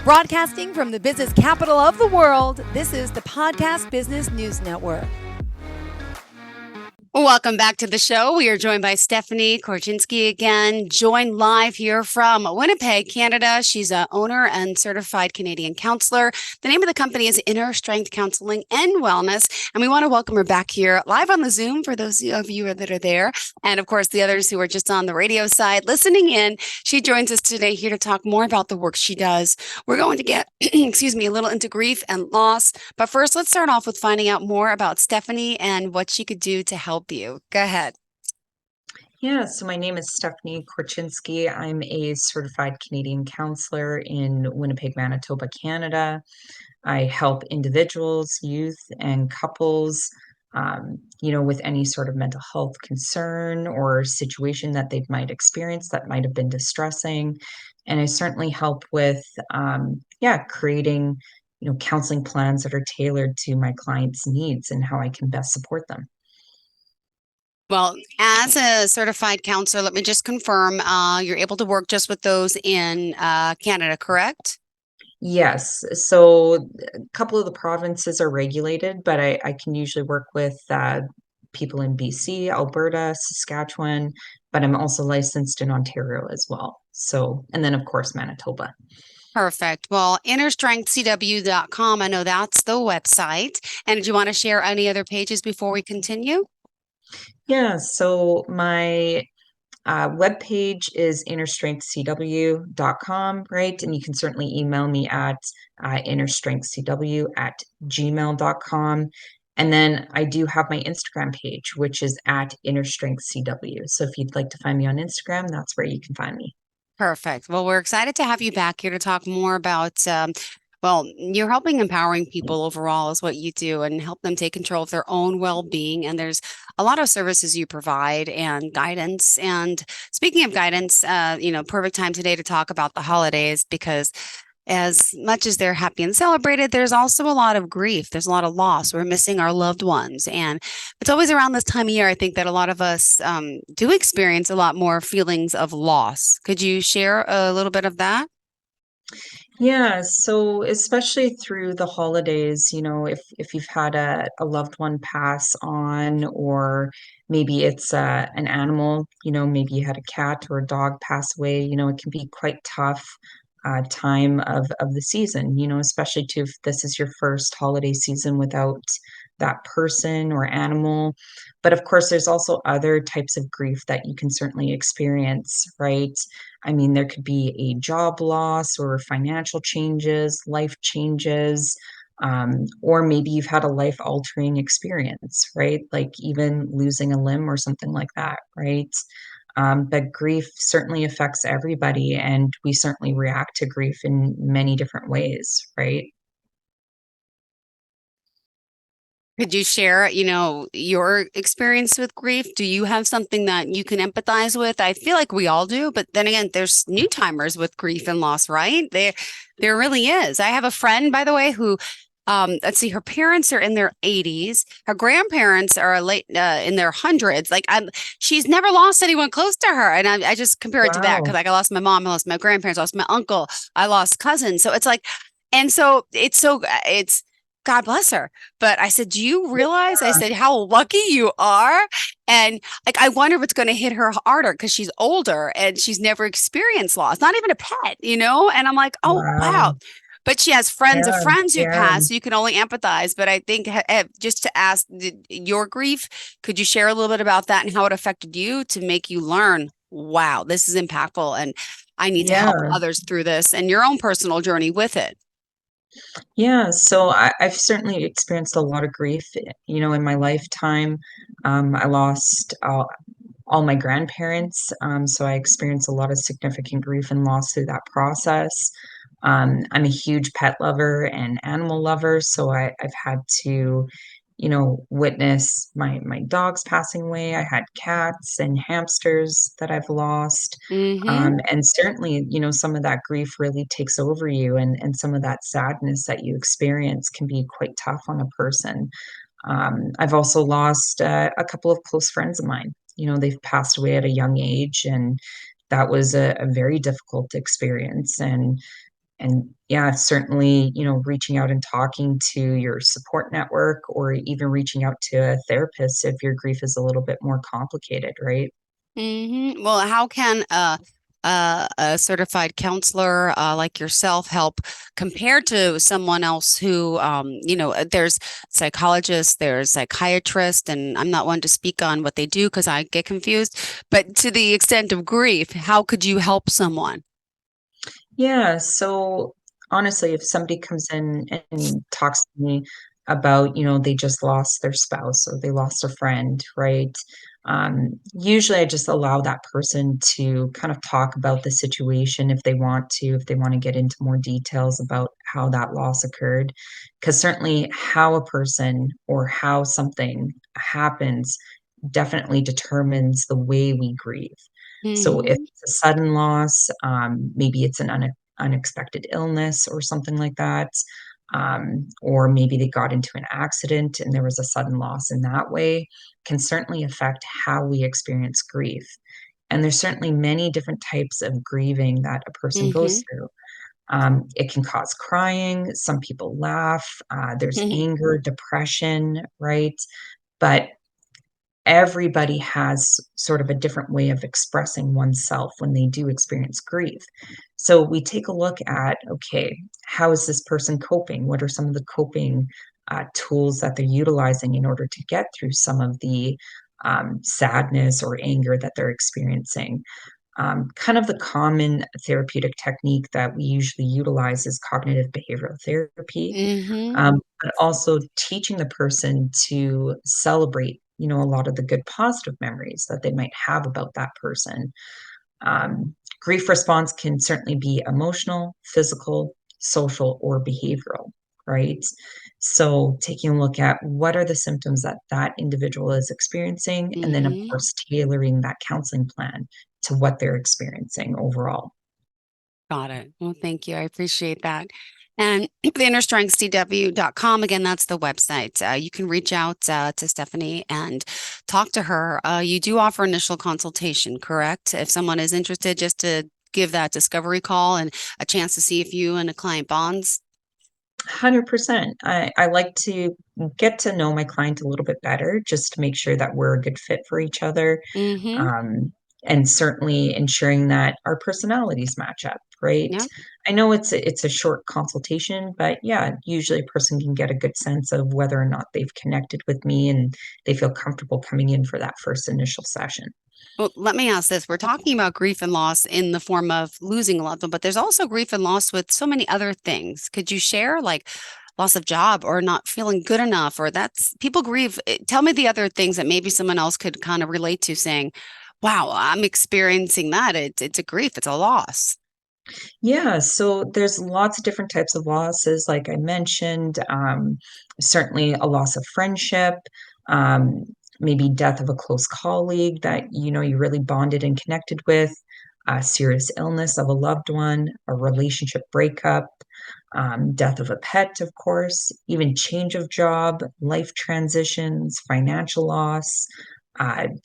Broadcasting from the business capital of the world, this is the Podcast Business News Network. Welcome back to the show. We are joined by Stephanie Korchynski again, joined live here from Winnipeg, Canada. She's an owner and certified Canadian counselor. The name of the company is Inner Strength Counseling and Wellness. And we want to welcome her back here live on the Zoom for those of you that are there. And of course, the others who are just on the radio side listening in. She joins us today here to talk more about the work she does. We're going to get, a little into grief and loss. But first, let's start off with finding out more about Stephanie and what she could do to help you. Go ahead. Yeah, so my name is Stephanie Korchynski. I'm a certified Canadian counselor in Winnipeg, Manitoba, Canada. I help individuals, youth, and couples, with any sort of mental health concern or situation that they might experience that might have been distressing. And I certainly help with, creating, counseling plans that are tailored to my clients' needs and how I can best support them. Well, as a certified counselor, let me just confirm, you're able to work just with those in Canada, correct? Yes. So a couple of the provinces are regulated, but I can usually work with people in BC, Alberta, Saskatchewan, but I'm also licensed in Ontario as well. So, and then of course, Manitoba. Perfect. Well, innerstrengthcw.com, I know that's the website. And do you want to share any other pages before we continue? Yeah, so my webpage is innerstrengthcw.com, right? And you can certainly email me at innerstrengthcw@gmail.com. And then I do have my Instagram page, which is at innerstrengthcw. So if you'd like to find me on Instagram, that's where you can find me. Perfect. Well, we're excited to have you back here to talk more about you're helping empowering people overall is what you do and help them take control of their own well-being. And there's a lot of services you provide and guidance. And speaking of guidance, perfect time today to talk about the holidays because as much as they're happy and celebrated, there's also a lot of grief. There's a lot of loss. We're missing our loved ones. And it's always around this time of year, I think that a lot of us do experience a lot more feelings of loss. Could you share a little bit of that? Yeah, so especially through the holidays, if you've had a loved one pass on, or maybe it's an animal, maybe you had a cat or a dog pass away, it can be quite tough time of the season, especially too if this is your first holiday season without that person or animal. But of course, there's also other types of grief that you can certainly experience, right? I mean, there could be a job loss or financial changes, life changes, or maybe you've had a life altering experience, right? Like even losing a limb or something like that, right? But grief certainly affects everybody, and we certainly react to grief in many different ways, right? Could you share, your experience with grief? Do you have something that you can empathize with? I feel like we all do, but then again, there's new timers with grief and loss, right? There really is. I have a friend, by the way, who, let's see, her parents are in their 80s. Her grandparents are late in their hundreds. She's never lost anyone close to her, and I just compare it to that because Wow. I lost my mom, I lost my grandparents, I lost my uncle, I lost cousins. So it's like, and so it's God bless her. But I said, do you realize? I said, how lucky you are. And I wonder what's going to hit her harder because she's older and she's never experienced loss, not even a pet, And I'm like, oh, wow. Wow. But she has friends of Yeah. friends who Yeah. passed, so you can only empathize. But I think just to ask your grief, could you share a little bit about that and how it affected you to make you learn, wow, this is impactful and I need to help Yeah. others through this and your own personal journey with it? Yeah. So I've certainly experienced a lot of grief, in my lifetime. I lost all my grandparents. So I experienced a lot of significant grief and loss through that process. I'm a huge pet lover and animal lover, so I've had to, witness my dogs passing away. I had cats and hamsters that I've lost. Mm-hmm. And certainly, some of that grief really takes over you, and some of that sadness that you experience can be quite tough on a person. I've also lost a couple of close friends of mine. They've passed away at a young age, and that was a very difficult experience. And And yeah, certainly, reaching out and talking to your support network or even reaching out to a therapist if your grief is a little bit more complicated, right? Well, how can a certified counselor like yourself help compared to someone else who, there's psychologists, there's psychiatrists, and I'm not one to speak on what they do because I get confused. But to the extent of grief, how could you help someone? Yeah, so honestly, if somebody comes in and talks to me about, they just lost their spouse or they lost a friend, right? Usually I just allow that person to kind of talk about the situation if they want to get into more details about how that loss occurred. Because certainly how a person or how something happens definitely determines the way we grieve. So if Hmm. it's a sudden loss, maybe it's an unexpected illness or something like that. Or maybe they got into an accident and there was a sudden loss in that way, can certainly affect how we experience grief. And there's certainly many different types of grieving that a person Hmm. goes through. It can cause crying. Some people laugh. There's anger, depression, right? But everybody has sort of a different way of expressing oneself when they do experience grief. So we take a look at, okay, how is this person coping? What are some of the coping tools that they're utilizing in order to get through some of the sadness or anger that they're experiencing? Kind of the common therapeutic technique that we usually utilize is cognitive behavioral therapy, Hmm. but also teaching the person to celebrate, a lot of the good positive memories that they might have about that person. Grief response can certainly be emotional, physical, social, or behavioral, right? So taking a look at what are the symptoms that that individual is experiencing, and then of Hmm. course tailoring that counseling plan to what they're experiencing overall. Got it. Well, thank you. I appreciate that. And theinnerstrengthcw.com, again, that's the website. You can reach out to Stephanie and talk to her. You do offer initial consultation, correct? If someone is interested, just to give that discovery call and a chance to see if you and a client bonds. 100%. I like to get to know my client a little bit better just to make sure that we're a good fit for each other. Mm-hmm. Um, and certainly ensuring that our personalities match up, right? Yeah. I know it's a short consultation, but yeah, usually a person can get a good sense of whether or not they've connected with me and they feel comfortable coming in for that first initial session. Well, let me ask this. We're talking about grief and loss in the form of losing a loved one, but there's also grief and loss with so many other things. Could you share like loss of job or not feeling good enough, or that's people grieve? Tell me the other things that maybe someone else could kind of relate to saying, wow, I'm experiencing that. It's a grief, it's a loss. Yeah, so there's lots of different types of losses, like I mentioned. Certainly a loss of friendship, um, maybe death of a close colleague that you really bonded and connected with, a serious illness of a loved one, a relationship breakup, death of a pet, of course, even change of job, life transitions, financial loss,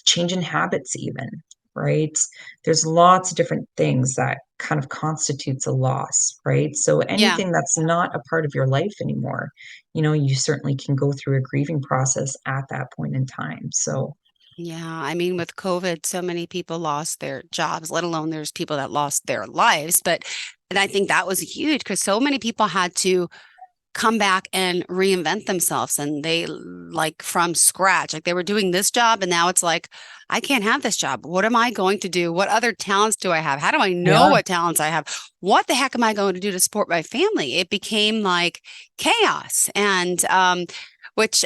change in habits, even, right? There's lots of different things that kind of constitutes a loss, right? So Yeah. anything that's not a part of your life anymore, you certainly can go through a grieving process at that point in time. So Yeah. I mean, with COVID, so many people lost their jobs, let alone there's people that lost their lives. But and I think that was huge because so many people had to come back and reinvent themselves and they like from scratch like they were doing this job and now it's like I can't have this job. What am I going to do? What other talents do I have? How do I know yeah, what talents I have? What the heck am I going to do to support my family? It became like chaos. And which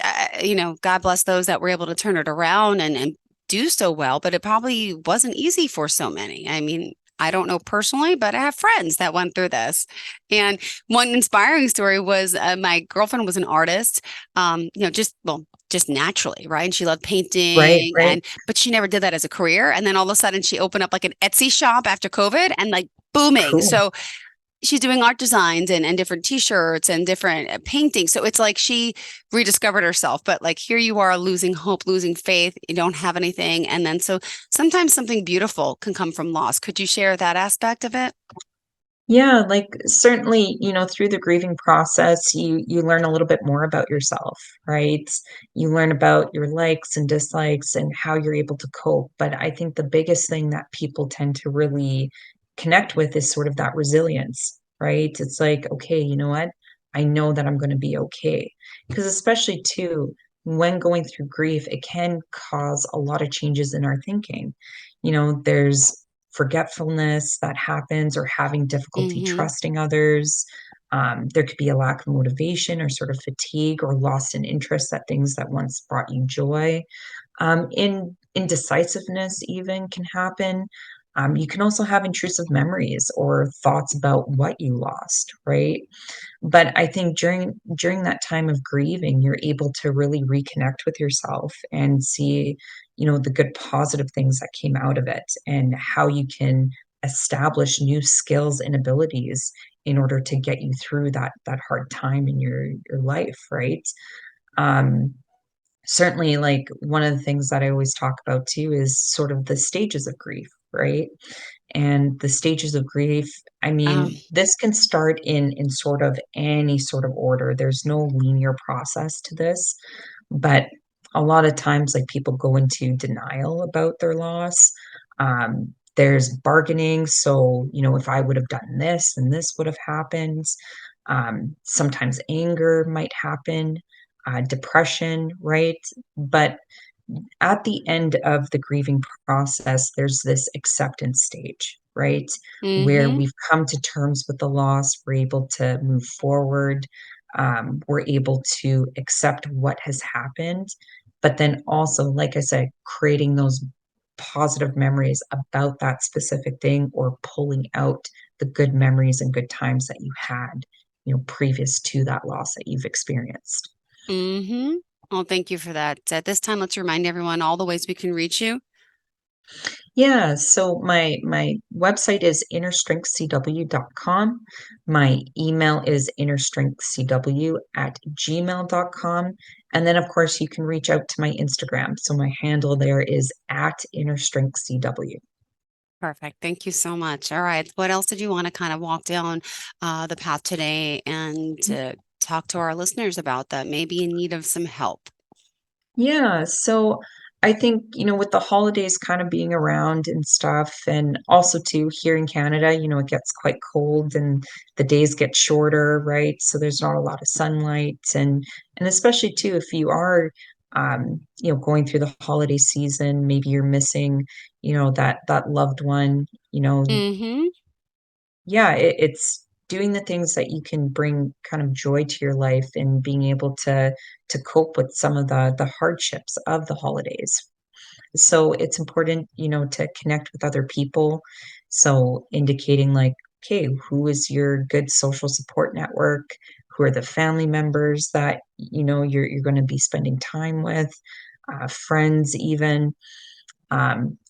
God bless those that were able to turn it around and do so well, but it probably wasn't easy for so many. I mean, I don't know personally, but I have friends that went through this. And one inspiring story was my girlfriend was an artist, just naturally, right? And she loved right, painting, right. and but she never did that as a career. And then all of a sudden, she opened up like an Etsy shop after COVID, and like booming. Cool. So she's doing art designs and different t-shirts and different paintings. So it's like she rediscovered herself. But like here you are losing hope, losing faith. You don't have anything, and then so sometimes something beautiful can come from loss. Could you share that aspect of it? Yeah, like certainly, through the grieving process, you learn a little bit more about yourself, right? You learn about your likes and dislikes and how you're able to cope. But I think the biggest thing that people tend to really connect with is sort of that resilience, right? It's like, okay, you know what? I know that I'm going to be okay. Because especially too, when going through grief, it can cause a lot of changes in our thinking. There's forgetfulness that happens or having difficulty Mm-hmm. trusting others. There could be a lack of motivation or sort of fatigue or loss in interest at things that once brought you joy. Indecisiveness even can happen. You can also have intrusive memories or thoughts about what you lost, right? But I think during that time of grieving, you're able to really reconnect with yourself and see, the good positive things that came out of it and how you can establish new skills and abilities in order to get you through that hard time in your life, right? Um, Certainly, like one of the things that I always talk about too is sort of the stages of grief, right? And the stages of grief, I Um, mean, this can start in sort of any sort of order. There's no linear process to this, but a lot of times, like people go into denial about their loss. There's bargaining. So, if I would have done this, then this would have happened. Sometimes anger might happen, depression, right? But at the end of the grieving process, there's this acceptance stage, right? Where mm-hmm. we've come to terms with the loss, we're able to move forward, we're able to accept what has happened, but then also, like I said, creating those positive memories about that specific thing or pulling out the good memories and good times that you had, previous to that loss that you've experienced. Mm-hmm. Well, thank you for that. At this time, let's remind everyone all the ways we can reach you. Yeah, so my website is innerstrengthcw.com. My email is innerstrengthcw@gmail.com. And then of course you can reach out to my Instagram. So my handle there is at innerstrengthcw. Perfect. Thank you so much. All right. What else did you want to kind of walk down the path today and talk to our listeners about that may be in need of some help? Yeah, so I think, with the holidays kind of being around and stuff, and also too here in Canada, it gets quite cold and the days get shorter, right? So there's not a lot of sunlight and especially too if you are going through the holiday season, maybe you're missing, that loved one, Mm-hmm. yeah, it's doing the things that you can bring kind of joy to your life and being able to cope with some of the hardships of the holidays. So it's important, to connect with other people. So indicating like, okay, who is your good social support network? Who are the family members that you're going to be spending time with? Friends, even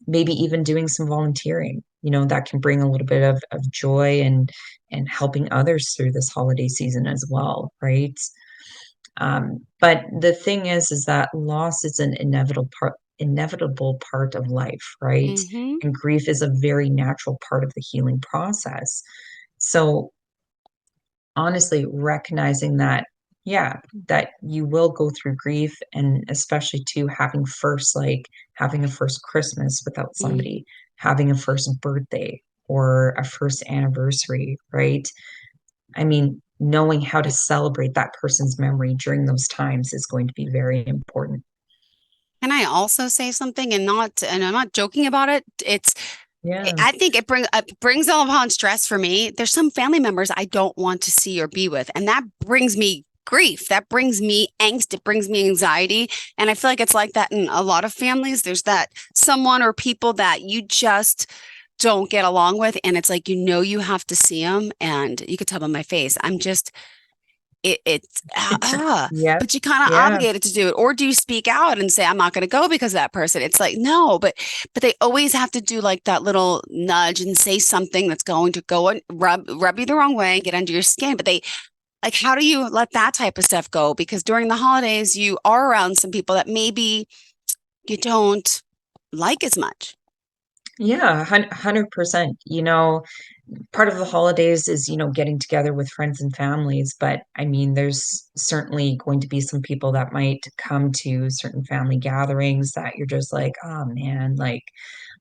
maybe even doing some volunteering, that can bring a little bit of joy and helping others through this holiday season as well, right? But the thing is that loss is an inevitable part of life, right? Mm-hmm. And grief is a very natural part of the healing process. So honestly, recognizing that, yeah, that you will go through grief, and especially too having a first Christmas without Mm-hmm. somebody, having a first birthday or a first anniversary, right? I mean, knowing how to celebrate that person's memory during those times is going to be very important. Can I also say something and I'm not joking about it. Yeah. I think it brings all upon stress for me. There's some family members I don't want to see or be with, and that brings me grief. That brings me angst. It brings me anxiety, and I feel like it's like that in a lot of families. There's that someone or people that you just don't get along with, and it's like you have to see them, and you could tell by my face. It's Yep. but you kind of Yeah. obligated to do it, or do you speak out and say I'm not going to go because of that person? It's like no, but they always have to do like that little nudge and say something that's going to go and rub you the wrong way and get under your skin. But they like how do you let that type of stuff go? Because during the holidays you are around some people that maybe you don't like as much. Yeah, 100%. Part of the holidays is, getting together with friends and families, but I mean, there's certainly going to be some people that might come to certain family gatherings that you're just like, oh man, like,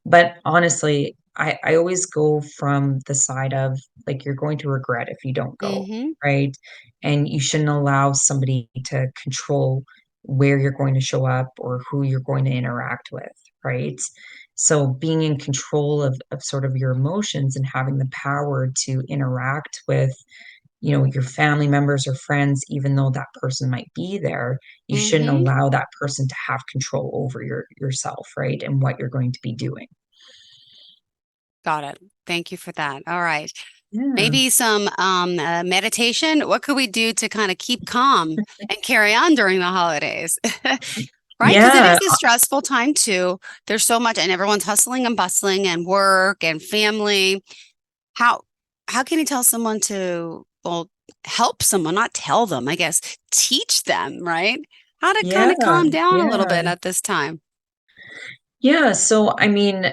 but honestly, I always go from the side of like, you're going to regret if you don't go, Mm-hmm. right? And you shouldn't allow somebody to control where you're going to show up or who you're going to interact with, right? So being in control of sort of your emotions and having the power to interact with, your family members or friends, even though that person might be there, you shouldn't Mm-hmm. allow that person to have control over yourself, right? And what you're going to be doing. Got it. Thank you for that. All right. Yeah. Maybe some meditation. What could we do to kind of keep calm and carry on during the holidays? Right? Because it Yeah. is a stressful time too. There's so much, and everyone's hustling and bustling and work and family. How how can you tell someone to, well, help someone, not tell them, I guess, teach them, right? How to kind Yeah. of calm down a little bit Yeah. at this time. Yeah. So, I mean,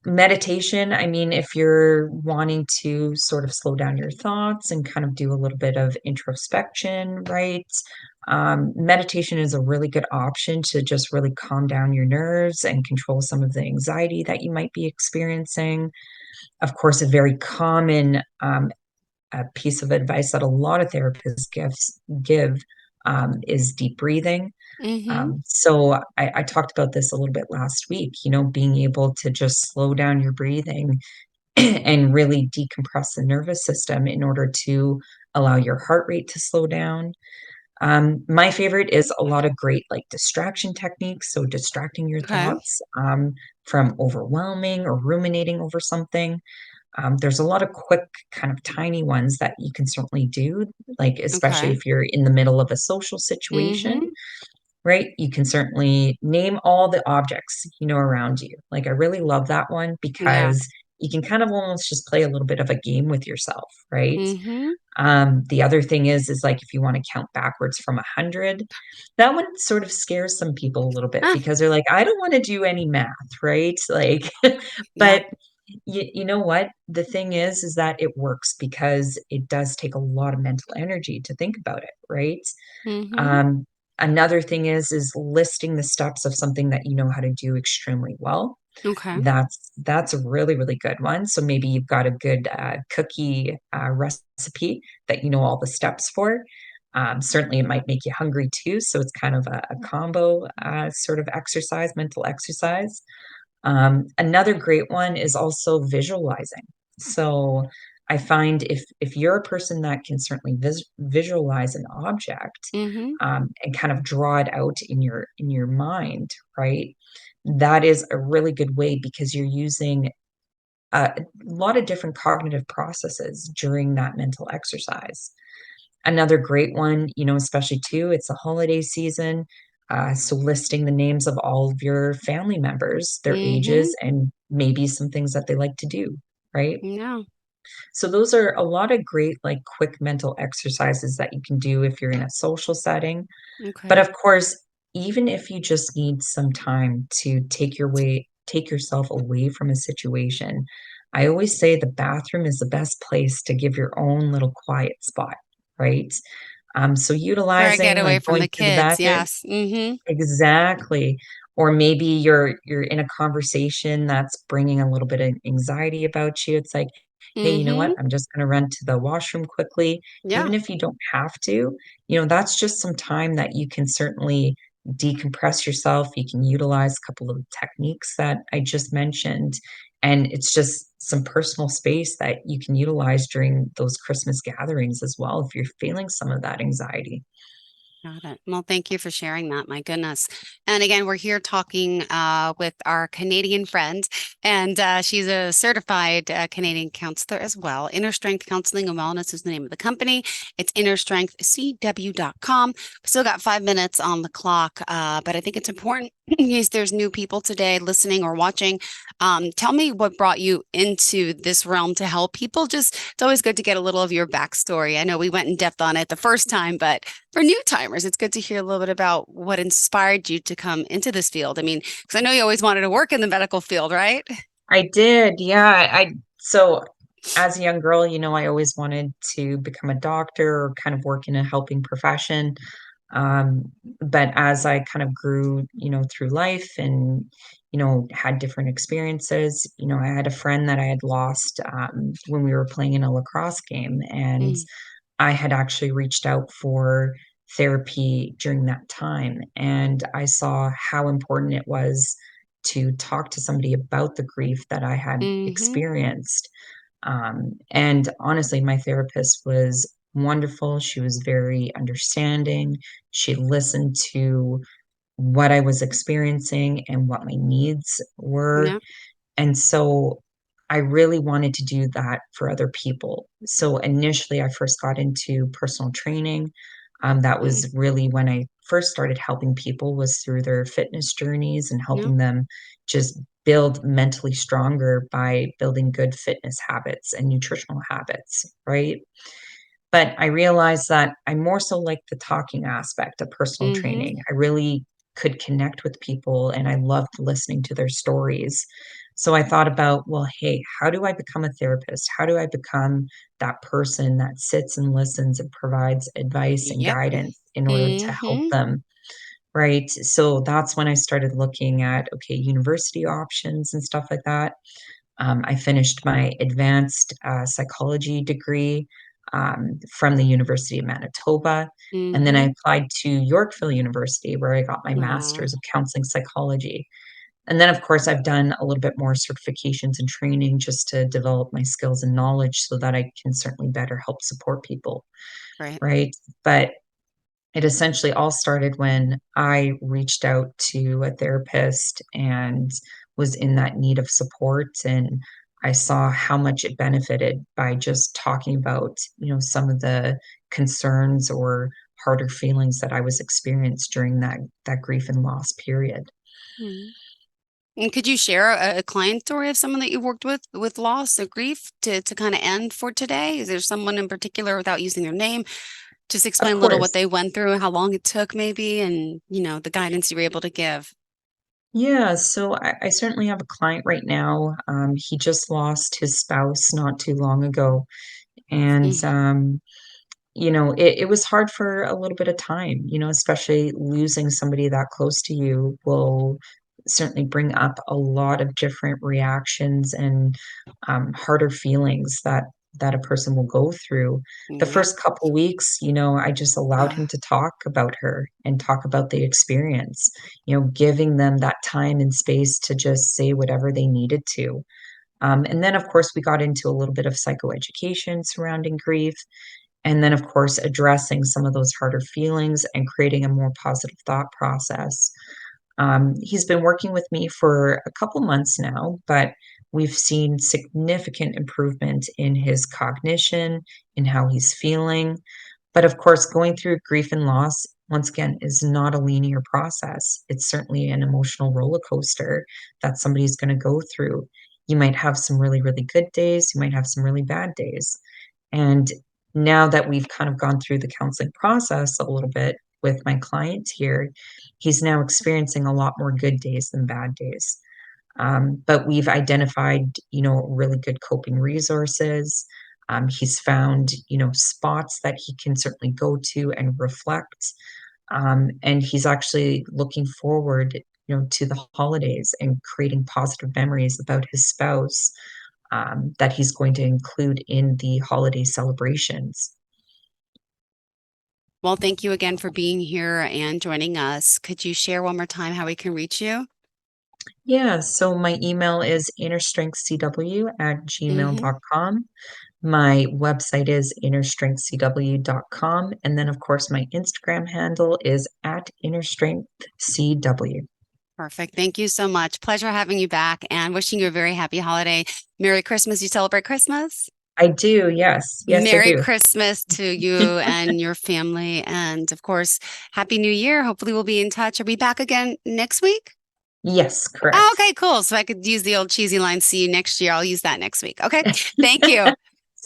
meditation, I mean, if you're wanting to sort of slow down your thoughts and kind of do a little bit of introspection, right? Meditation is a really good option to just really calm down your nerves and control some of the anxiety that you might be experiencing. Of course, a very common piece of advice that a lot of therapists give is deep breathing. Mm-hmm. So I talked about this a little bit last week, being able to just slow down your breathing and really decompress the nervous system in order to allow your heart rate to slow down. My favorite is a lot of great like distraction techniques. So distracting your Okay. thoughts from overwhelming or ruminating over something. There's a lot of quick, kind of tiny ones that you can certainly do, like especially Okay. if you're in the middle of a social situation, Mm-hmm. right? You can certainly name all the objects, around you. Like, I really love that one Yeah. because you can kind of almost just play a little bit of a game with yourself, right? Mm-hmm. The other thing is like if you want to count backwards from 100, that one sort of scares some people a little bit Ah, because they're like, I don't want to do any math, right? Like, yeah. but you know what? The thing is that it works because it does take a lot of mental energy to think about it, right? Mm-hmm. Um, Another thing is listing the steps of something that you know how to do extremely well. Okay. That's a really, really good one. So maybe you've got a good cookie recipe that you know all the steps for. Certainly, it might make you hungry too. So it's kind of a combo sort of exercise, mental exercise. Another great one is also visualizing. So I find if you're a person that can certainly visualize an object Mm-hmm. and kind of draw it out in your mind, right? That is a really good way because you're using a lot of different cognitive processes during that mental exercise. Another great one, especially too, it's a holiday season. So listing the names of all of your family members, their Mm-hmm. ages, and maybe some things that they like to do, right? Yeah. So those are a lot of great, like quick mental exercises that you can do if you're in a social setting. But Okay. of course, even if you just need some time to take yourself away from a situation, I always say the bathroom is the best place to give your own little quiet spot, right? So For a utilizing getaway like from going the to the kids. bathroom. Yes. Mm-hmm. Exactly. Or maybe you're in a conversation that's bringing a little bit of anxiety about you. It's like, "Hey, you know what? Mm-hmm. I'm just gonna run to the washroom quickly." Yeah. Even if you don't have to, that's just some time that you can certainly decompress yourself. You can utilize a couple of techniques that I just mentioned, and it's just some personal space that you can utilize during those Christmas gatherings as well if you're feeling some of that anxiety. Got it. Well, thank you for sharing that. My goodness. And again, we're here talking with our Canadian friend, and she's a certified Canadian counselor as well. Inner Strength Counseling and Wellness is the name of the company. It's innerstrengthcw.com. We still got 5 minutes on the clock, but I think it's important in case there's new people today listening or watching. Tell me what brought you into this realm to help people. Just it's always good to get a little of your backstory. I know we went in depth on it the first time, but for new timers, it's good to hear a little bit about what inspired you to come into this field. I mean, because I know you always wanted to work in the medical field, right? I did. Yeah. So as a young girl, I always wanted to become a doctor or kind of work in a helping profession. Um, but as I kind of grew, through life and, had different experiences, I had a friend that I had lost when we were playing in a lacrosse game. And Mm, I had actually reached out for therapy during that time. And I saw how important it was to talk to somebody about the grief that I had mm-hmm. experienced. And honestly, my therapist was wonderful. She was very understanding. She listened to what I was experiencing and what my needs were. Yeah. And so I really wanted to do that for other people. So initially, I first got into personal training. That Mm, was really when I first started helping people was through their fitness journeys and yeah. helping them just build mentally stronger by building good fitness habits and nutritional habits, right? But I realized that I more so like the talking aspect of personal Mm-hmm. training. I really could connect with people and I loved listening to their stories. So I thought about, well, hey, how do I become a therapist? How do I become that person that sits and listens and provides advice and Yep. guidance in order to help Mm-hmm. them? Right. So that's when I started looking at, okay, university options and stuff like that. I finished my advanced psychology degree from the University of Manitoba. And then Mm-hmm. I applied to Yorkville University, where I got my Aw. master's of counseling psychology. And then, of course, I've done a little bit more certifications and training just to develop my skills and knowledge so that I can certainly better help support people. Right. Right. But it essentially all started when I reached out to a therapist and was in that need of support. And I saw how much it benefited by just talking about, some of the concerns or harder feelings that I was experienced during that grief and loss period. Mm. And could you share a client story of someone that you worked with loss or grief to kind of end for today? Is there someone in particular without using their name? Just Of explain a little what course. they went through, how long it took maybe, and the guidance you were able to give. Yeah, so I certainly have a client right now. He just lost his spouse not too long ago. And Mm, it was hard for a little bit of time, especially losing somebody that close to you will certainly bring up a lot of different reactions and harder feelings that a person will go through. The yep. first couple weeks, I just allowed him to talk about her and talk about the experience, giving them that time and space to just say whatever they needed to. And then, of course, we got into a little bit of psychoeducation surrounding grief and then, of course, addressing some of those harder feelings and creating a more positive thought process. He's been working with me for a couple months now, but we've seen significant improvement in his cognition, in how he's feeling. But of course, going through grief and loss, once again, is not a linear process. It's certainly an emotional roller coaster that somebody's going to go through. You might have some really, really good days, you might have some really bad days. And now that we've kind of gone through the counseling process a little bit with my client here, he's now experiencing a lot more good days than bad days. But we've identified, really good coping resources. He's found, spots that he can certainly go to and reflect. And he's actually looking forward, to the holidays and creating positive memories about his spouse that he's going to include in the holiday celebrations. Well, thank you again for being here and joining us. Could you share one more time how we can reach you? Yeah, so my email is innerstrengthcw at Mm-hmm. gmail.com. My website is innerstrengthcw.com. And then, of course, my Instagram handle is at innerstrengthcw. Perfect. Thank you so much. Pleasure having you back and wishing you a very happy holiday. Merry Christmas. You celebrate Christmas? I do, yes. Yes, I Merry do. Christmas to you and your family. And of course, Happy New Year. Hopefully, we'll be in touch. Are we back again next week? Yes, Oh, correct. okay, cool. So I could use the old cheesy line, see you next year. I'll use that next week. Okay. Thank you.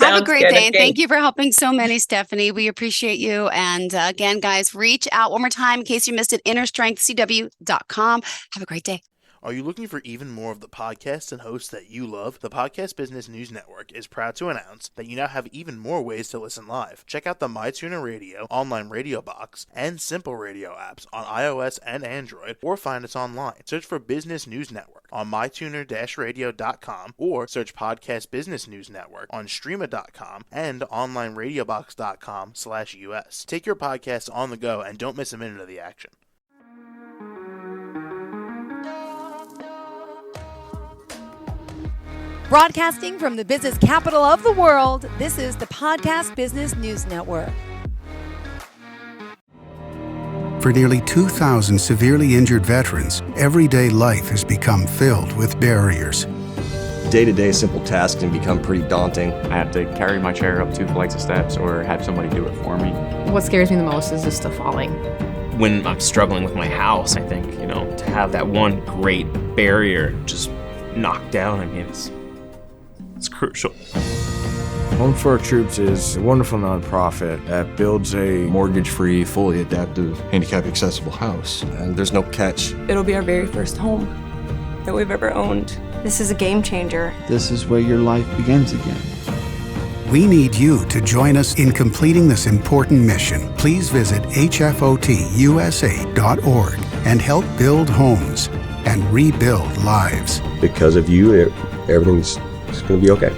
Have a Sounds great good. day. And Okay. thank you for helping so many, Stephanie. We appreciate you. And again, guys, reach out one more time in case you missed it, innerstrengthcw.com. Have a great day. Are you looking for even more of the podcasts and hosts that you love? The Podcast Business News Network is proud to announce that you now have even more ways to listen live. Check out the MyTuner Radio, online radio box, and Simple Radio apps on iOS and Android, or find us online. Search for Business News Network on mytuner-radio.com, or search Podcast Business News Network on streama.com and onlineradiobox.com/US. Take your podcast on the go and don't miss a minute of the action. Broadcasting from the business capital of the world, this is the Podcast Business News Network. For nearly 2,000 severely injured veterans, everyday life has become filled with barriers. Day-to-day simple tasks can become pretty daunting. I have to carry my chair up 2 flights of steps or have somebody do it for me. What scares me the most is just the falling. When I'm struggling with my house, I think, to have that one great barrier just knocked down, it's crucial. Home for Our Troops is a wonderful nonprofit that builds a mortgage-free, fully adaptive, handicap-accessible house. And there's no catch. It'll be our very first home that we've ever owned. This is a game changer. This is where your life begins again. We need you to join us in completing this important mission. Please visit hfotusa.org and help build homes and rebuild lives. Because of you, everything's going to be okay.